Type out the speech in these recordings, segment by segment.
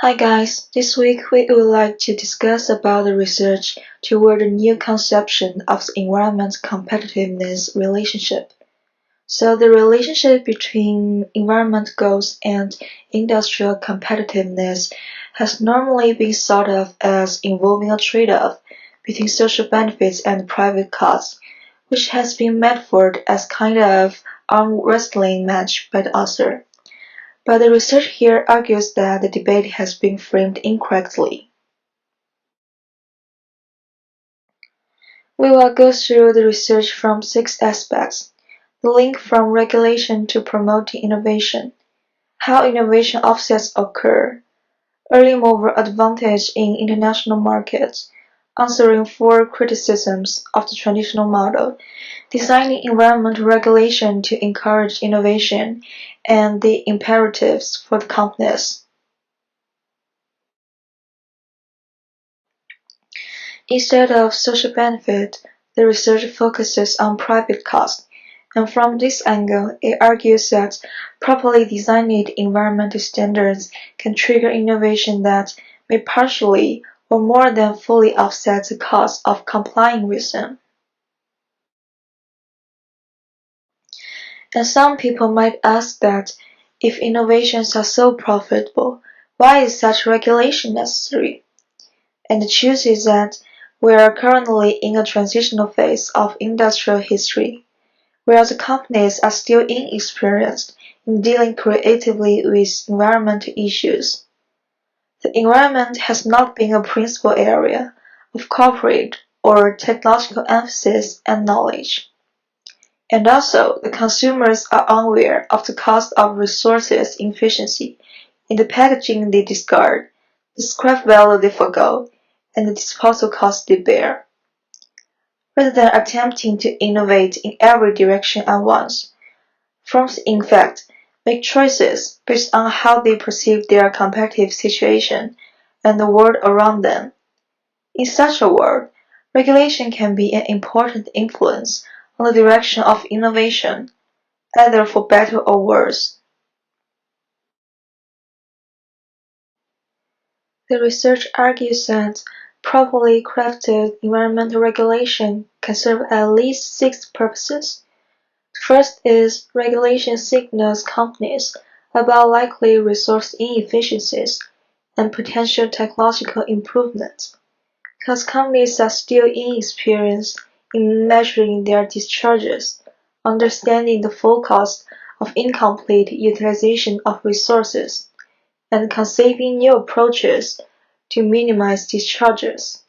Hi guys, this week we would like to discuss about the research toward a new conception of the environment-competitiveness relationship. So the relationship between environment goals and industrial competitiveness has normally been thought of as involving a trade-off between social benefits and private costs, which has been metaphoured as kind of arm wrestling match by the author. But the research here argues that the debate has been framed incorrectly. We will go through the research from 6 aspects: the link from regulation to promoting innovation, how innovation offsets occur, early mover advantage in international markets, answering 4 criticisms of the traditional model, designing environmental regulation to encourage innovation, and the imperatives for the companies. Instead of social benefit, the research focuses on private cost, and from this angle, it argues that properly designed environmental standards can trigger innovation that may partially or more than fully offset the cost of complying with them. And some people might ask that if innovations are so profitable, why is such regulation necessary? And the truth is that we are currently in a transitional phase of industrial history, where the companies are still inexperienced in dealing creatively with environmental issues. The environment has not been a principal area of corporate or technological emphasis and knowledge. And also, the consumers are unaware of the cost of resources efficiency in the packaging they discard, the scrap value they forgo, and the disposal costs they bear. Rather than attempting to innovate in every direction at once, firms in fact make choices based on how they perceive their competitive situation and the world around them. In such a world, regulation can be an important influence on the direction of innovation, either for better or worse. The research argues that properly crafted environmental regulation can serve at least 6 purposes. First is regulation signals companies about likely resource inefficiencies and potential technological improvements, because companies are still inexperienced in measuring their discharges, understanding the full cost of incomplete utilization of resources, and conceiving new approaches to minimize discharges.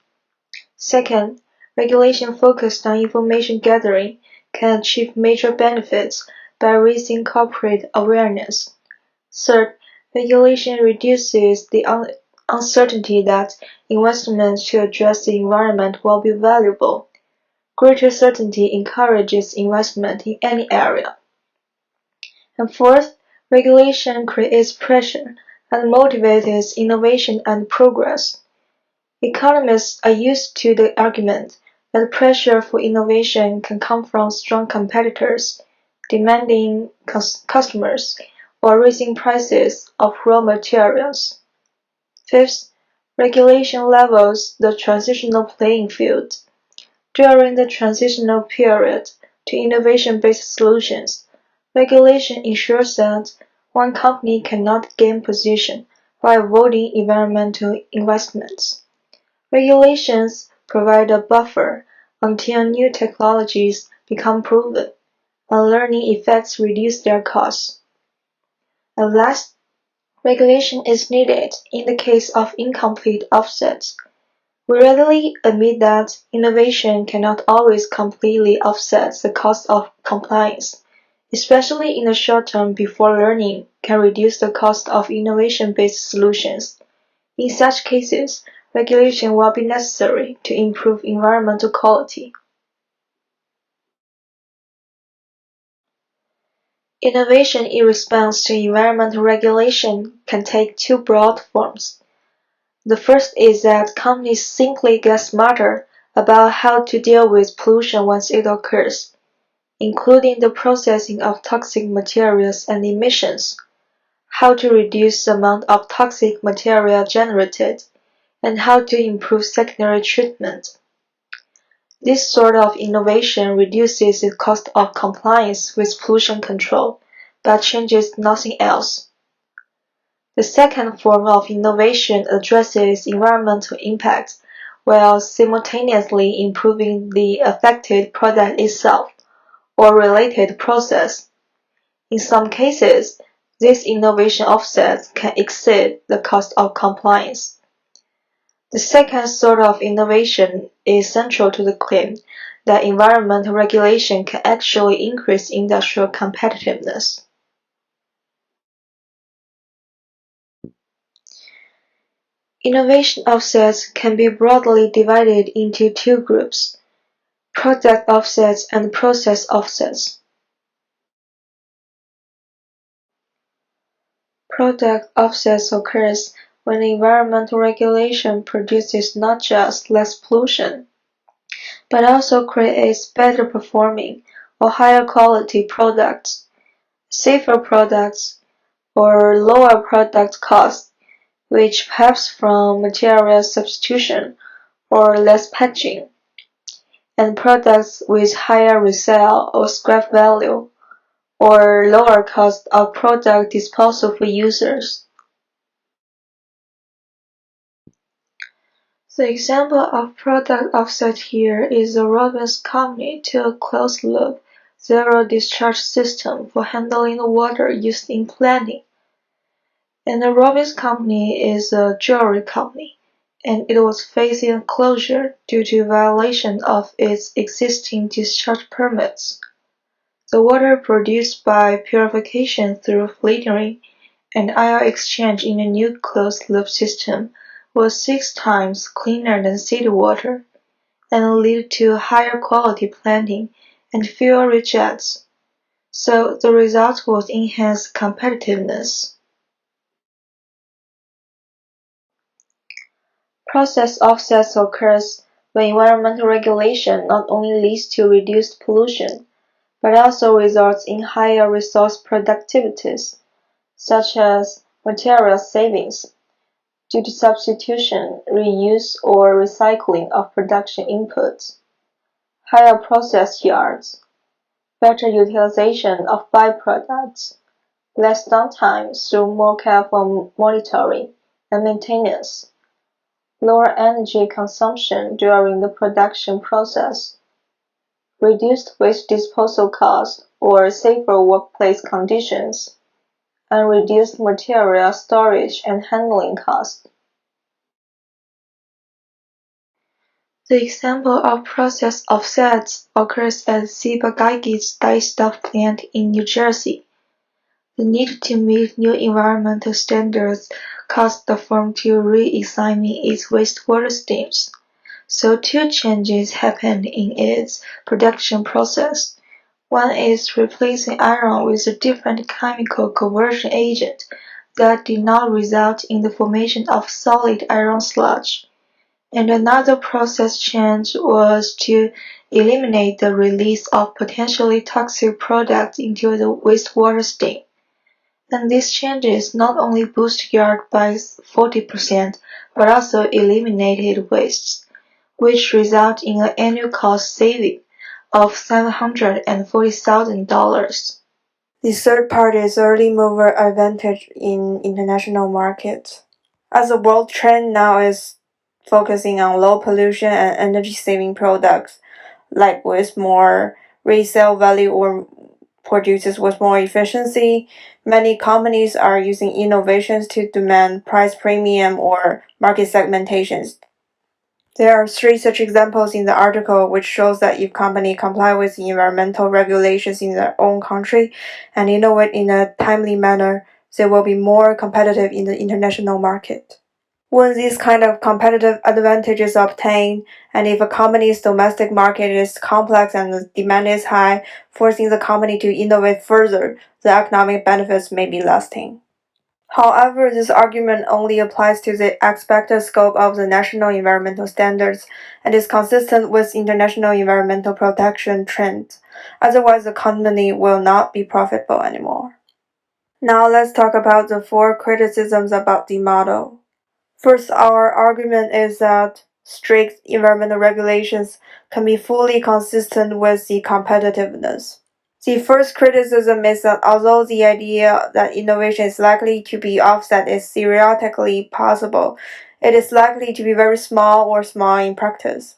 Second, regulation focused on information gathering can achieve major benefits by raising corporate awareness. Third, regulation reduces the uncertainty that investments to address the environment will be valuable. Greater certainty encourages investment in any area. And fourth, regulation creates pressure and motivates innovation and progress. Economists are used to the argument that pressure for innovation can come from strong competitors, demanding customers, or raising prices of raw materials. Fifth, regulation levels the transitional playing field. During the transitional period to innovation-based solutions, regulation ensures that one company cannot gain position by avoiding environmental investments. Regulations provide a buffer until new technologies become proven and learning effects reduce their costs. At last, regulation is needed in the case of incomplete offsets. We readily admit that innovation cannot always completely offset the cost of compliance, especially in the short term before learning can reduce the cost of innovation-based solutions. In such cases, regulation will be necessary to improve environmental quality. Innovation in response to environmental regulation can take 2 broad forms. The first is that companies simply get smarter about how to deal with pollution once it occurs, including the processing of toxic materials and emissions, how to reduce the amount of toxic material generated, and how to improve secondary treatment. This sort of innovation reduces the cost of compliance with pollution control, but changes nothing else. The second form of innovation addresses environmental impact while simultaneously improving the affected product itself or related process. In some cases, these innovation offsets can exceed the cost of compliance. The second sort of innovation is central to the claim that environmental regulation can actually increase industrial competitiveness. Innovation offsets can be broadly divided into two groups: product offsets and process offsets. Product offsets occurs when environmental regulation produces not just less pollution, but also creates better performing or higher quality products, safer products, or lower product costs, which perhaps from material substitution or less packaging, and products with higher resale or scrap value, or lower cost of product disposal for users. The example of product offset here is the Robbins Company to a closed-loop, zero-discharge system for handling the water used in planning. And the Robbins Company is a jewelry company, and it was facing closure due to violation of its existing discharge permits. The water produced by purification through filtering and ion exchange in the new closed-loop system was 6 times cleaner than city water, and led to higher quality planting and fewer rejects. So the result was enhanced competitiveness. Process offsets occurs when environmental regulation not only leads to reduced pollution, but also results in higher resource productivities, such as material savings, due to substitution, reuse, or recycling of production inputs, higher process yards, better utilization of byproducts, less downtime through more careful monitoring and maintenance, lower energy consumption during the production process, reduced waste disposal costs or safer workplace conditions, and reduced material storage and handling costs. The example of process offsets occurs at Ciba-Geig's dye-stuff plant in New Jersey. The need to meet new environmental standards caused the firm to re-examine its wastewater streams. So two changes happened in its production process. One is replacing iron with a different chemical conversion agent that did not result in the formation of solid iron sludge. And another process change was to eliminate the release of potentially toxic products into the wastewater stream. And these changes not only boost yield by 40%, but also eliminated wastes, which result in an annual cost saving of $740,000. The third part is early mover advantage in international markets. As the world trend now is focusing on low pollution and energy saving products, like with more resale value or produces with more efficiency, many companies are using innovations to demand price premium or market segmentations. There are 3 such examples in the article, which shows that if companies comply with environmental regulations in their own country and innovate in a timely manner, they will be more competitive in the international market. When this kind of competitive advantage is obtained, and if a company's domestic market is complex and the demand is high, forcing the company to innovate further, the economic benefits may be lasting. However, this argument only applies to the expected scope of the national environmental standards and is consistent with international environmental protection trends. Otherwise, the company will not be profitable anymore. Now let's talk about the 4 criticisms about the model. First, our argument is that strict environmental regulations can be fully consistent with the competitiveness. The first criticism is that although the idea that innovation is likely to be offset is theoretically possible, it is likely to be very small or small in practice.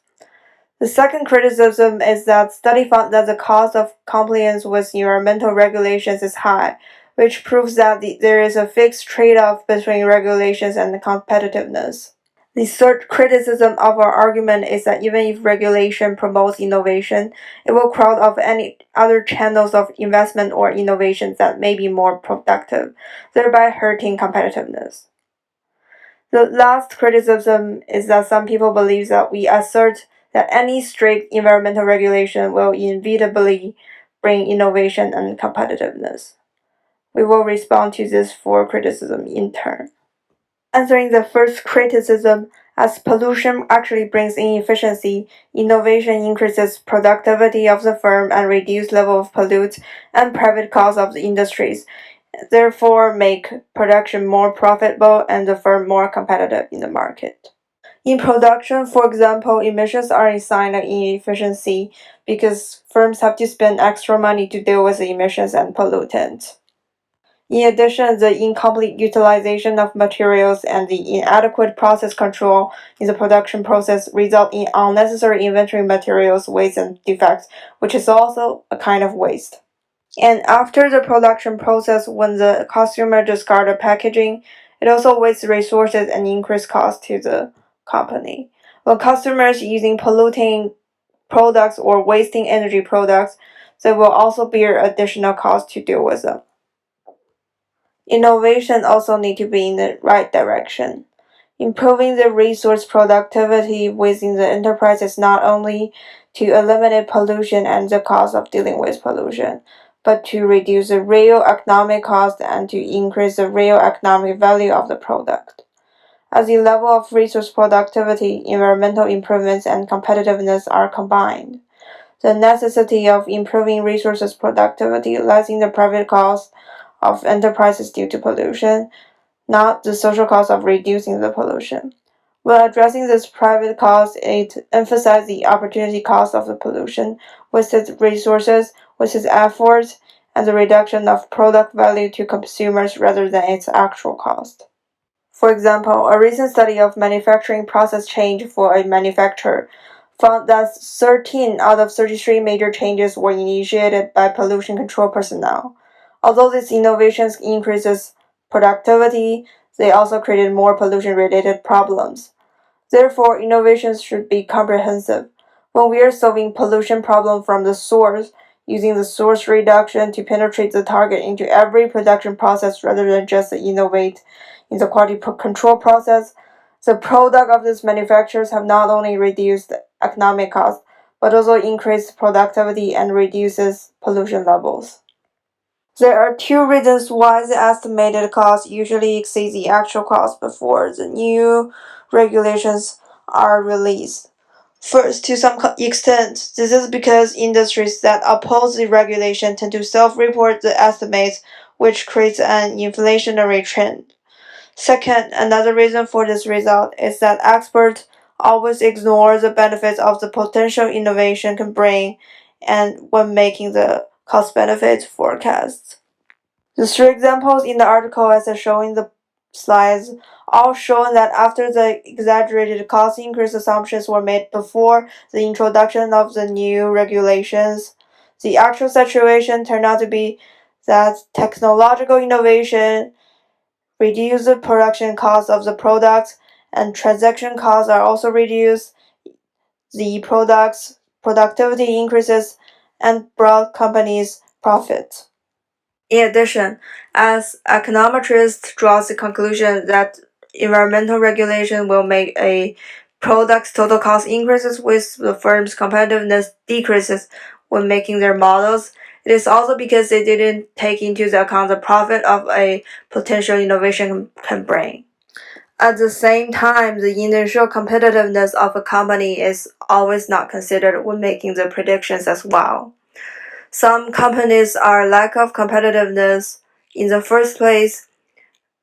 The second criticism is that study found that the cost of compliance with environmental regulations is high, which proves that there is a fixed trade-off between regulations and competitiveness. The third criticism of our argument is that even if regulation promotes innovation, it will crowd off any other channels of investment or innovations that may be more productive, thereby hurting competitiveness. The last criticism is that some people believe that we assert that any strict environmental regulation will inevitably bring innovation and competitiveness. We will respond to these 4 criticisms in turn. Answering the first criticism, as pollution actually brings inefficiency, innovation increases productivity of the firm and reduces level of pollute and private costs of the industries, therefore make production more profitable and the firm more competitive in the market. In production, for example, emissions are a sign of inefficiency because firms have to spend extra money to deal with the emissions and pollutants. In addition, the incomplete utilization of materials and the inadequate process control in the production process result in unnecessary inventory materials, waste, and defects, which is also a kind of waste. And after the production process, when the consumer discards the packaging, it also wastes resources and increases costs to the company. When customers using polluting products or wasting energy products, they will also bear additional costs to deal with them. Innovation also need to be in the right direction. Improving the resource productivity within the enterprise is not only to eliminate pollution and the cost of dealing with pollution, but to reduce the real economic cost and to increase the real economic value of the product. As the level of resource productivity, environmental improvements, and competitiveness are combined, the necessity of improving resources productivity lies in the private cost of enterprises due to pollution, not the social cost of reducing the pollution. When addressing this private cost, it emphasizes the opportunity cost of the pollution, wasted resources, wasted efforts, and the reduction of product value to consumers rather than its actual cost. For example, a recent study of manufacturing process change for a manufacturer found that 13 out of 33 major changes were initiated by pollution control personnel. Although these innovations increases productivity, they also created more pollution-related problems. Therefore, innovations should be comprehensive. When we are solving pollution problem from the source, using the source reduction to penetrate the target into every production process rather than just innovate in the quality control process, the product of these manufacturers have not only reduced economic costs, but also increased productivity and reduces pollution levels. There are 2 reasons why the estimated cost usually exceeds the actual cost before the new regulations are released. First, to some extent, this is because industries that oppose the regulation tend to self-report the estimates, which creates an inflationary trend. Second, another reason for this result is that experts always ignore the benefits of the potential innovation can bring and when making the cost-benefit forecasts. The 3 examples in the article as shown in the slides all show that after the exaggerated cost increase assumptions were made before the introduction of the new regulations, the actual situation turned out to be that technological innovation reduced the production costs of the products and transaction costs are also reduced, the products productivity increases and brought companies profit. In addition, as econometrists draws the conclusion that environmental regulation will make a product's total cost increases with the firm's competitiveness decreases when making their models, it is also because they didn't take into account the profit of a potential innovation can bring. At the same time, the initial competitiveness of a company is always not considered when making the predictions as well. Some companies are lack of competitiveness in the first place,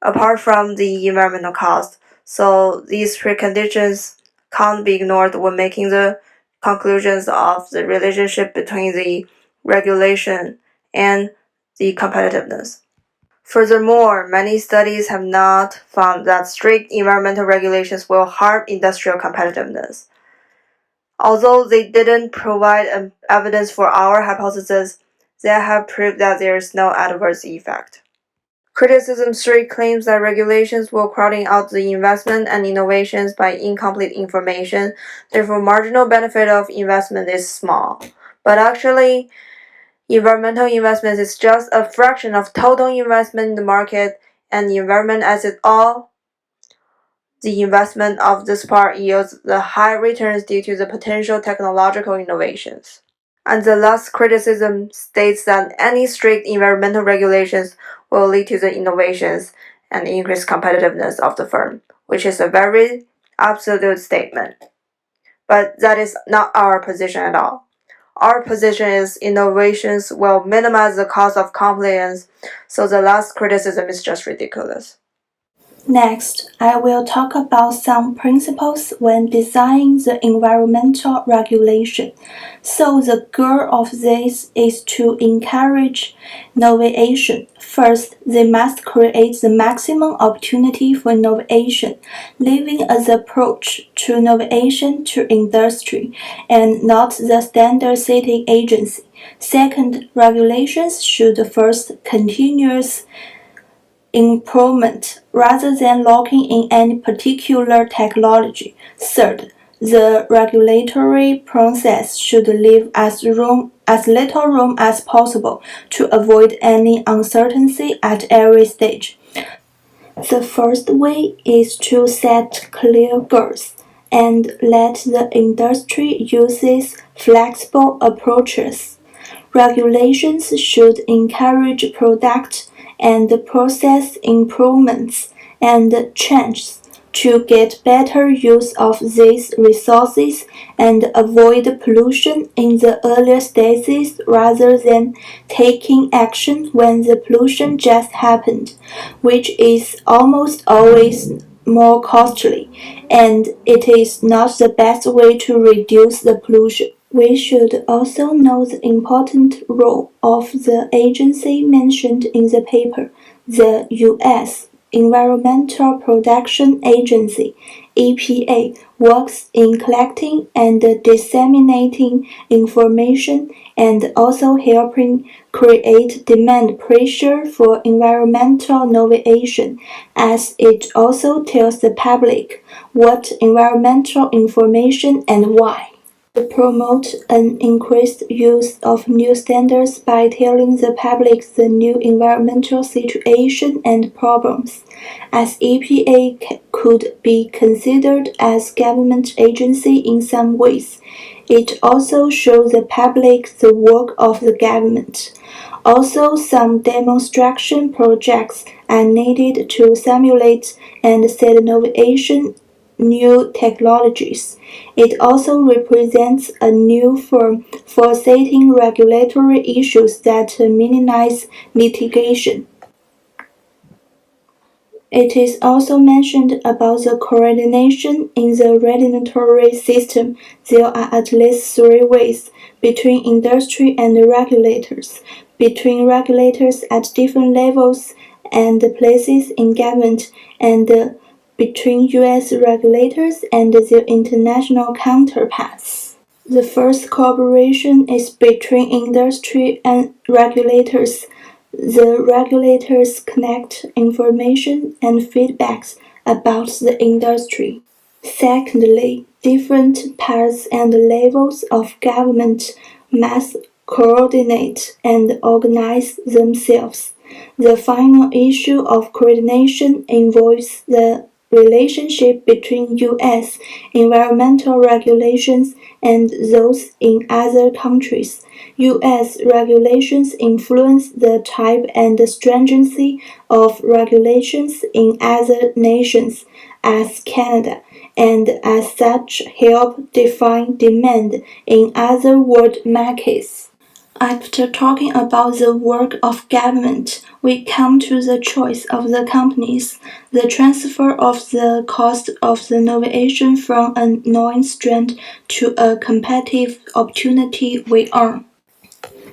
apart from the environmental cost. So these preconditions can't be ignored when making the conclusions of the relationship between the regulation and the competitiveness. Furthermore, many studies have not found that strict environmental regulations will harm industrial competitiveness. Although they didn't provide evidence for our hypothesis, they have proved that there is no adverse effect. Criticism 3 claims that regulations will crowding out the investment and innovations by incomplete information, therefore marginal benefit of investment is small. But actually, environmental investment is just a fraction of total investment in the market, and the environment as it all, the investment of this part yields the high returns due to the potential technological innovations. And the last criticism states that any strict environmental regulations will lead to the innovations and increased competitiveness of the firm, which is a very absolute statement. But that is not our position at all. Our position is innovations will minimize the cost of compliance, so the last criticism is just ridiculous. Next, I will talk about some principles when designing the environmental regulation. So the goal of this is to encourage innovation. First, they must create the maximum opportunity for innovation, leaving the approach to innovation to industry and not the standard setting agency. Second, regulations should first continuous improvement rather than locking in any particular technology. Third, the regulatory process should leave as little room as possible to avoid any uncertainty at every stage. The first way is to set clear goals and let the industry use flexible approaches. Regulations should encourage product and process improvements and changes to get better use of these resources and avoid pollution in the earlier stages rather than taking action when the pollution just happened, which is almost always more costly, and it is not the best way to reduce the pollution. We should also know the important role of the agency mentioned in the paper, the U.S. Environmental Protection Agency (EPA) works in collecting and disseminating information and also helping create demand pressure for environmental innovation, as it also tells the public what environmental information and why. To promote an increased use of new standards by telling the public the new environmental situation and problems, as EPA could be considered as government agency in some ways. It also shows the public the work of the government. Also, some demonstration projects are needed to simulate and set innovation new technologies. It also represents a new form for setting regulatory issues that minimize litigation. It is also mentioned about the coordination in the regulatory system. There are at least three ways between industry and regulators, between regulators at different levels and places in government, and between U.S. regulators and their international counterparts. The first cooperation is between industry and regulators. The regulators connect information and feedbacks about the industry. Secondly, different parts and levels of government must coordinate and organize themselves. The final issue of coordination involves the relationship between U.S. environmental regulations and those in other countries. U.S. regulations influence the type and stringency of regulations in other nations, as Canada, and as such help define demand in other world markets. After talking about the work of government, we come to the choice of the companies, the transfer of the cost of the innovation from a knowing strength to a competitive opportunity we earn.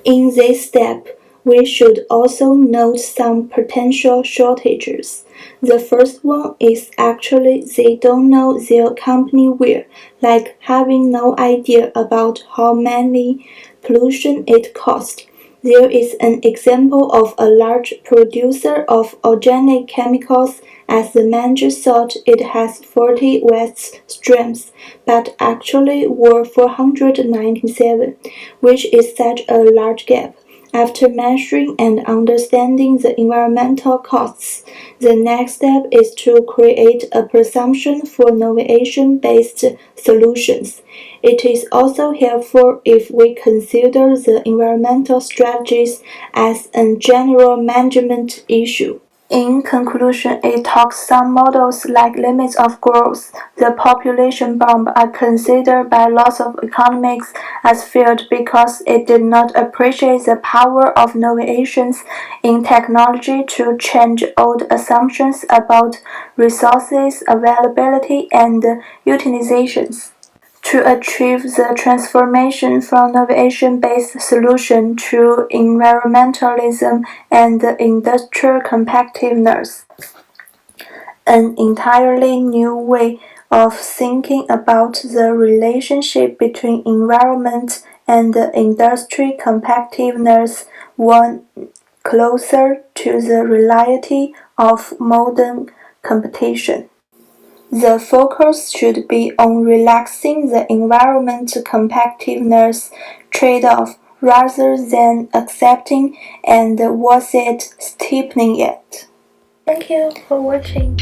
In this step, we should also note some potential shortages. The first one is actually they don't know their company will, like having no idea about how many pollution it costs. There is an example of a large producer of organic chemicals as the manager thought it has 40 waste streams, but actually were 497, which is such a large gap. After measuring and understanding the environmental costs, the next step is to create a presumption for innovation-based solutions. It is also helpful if we consider the environmental strategies as a general management issue. In conclusion, it talks some models like limits of growth, the population bomb are considered by lots of economics as failed because it did not appreciate the power of innovations in technology to change old assumptions about resources availability and utilizations. To achieve the transformation from innovation-based solution to environmentalism and industrial competitiveness, an entirely new way of thinking about the relationship between environment and industry competitiveness, one closer to the reality of modern competition. The focus should be on relaxing the environment competitiveness trade-off rather than accepting and was it steepening it. Thank you for watching.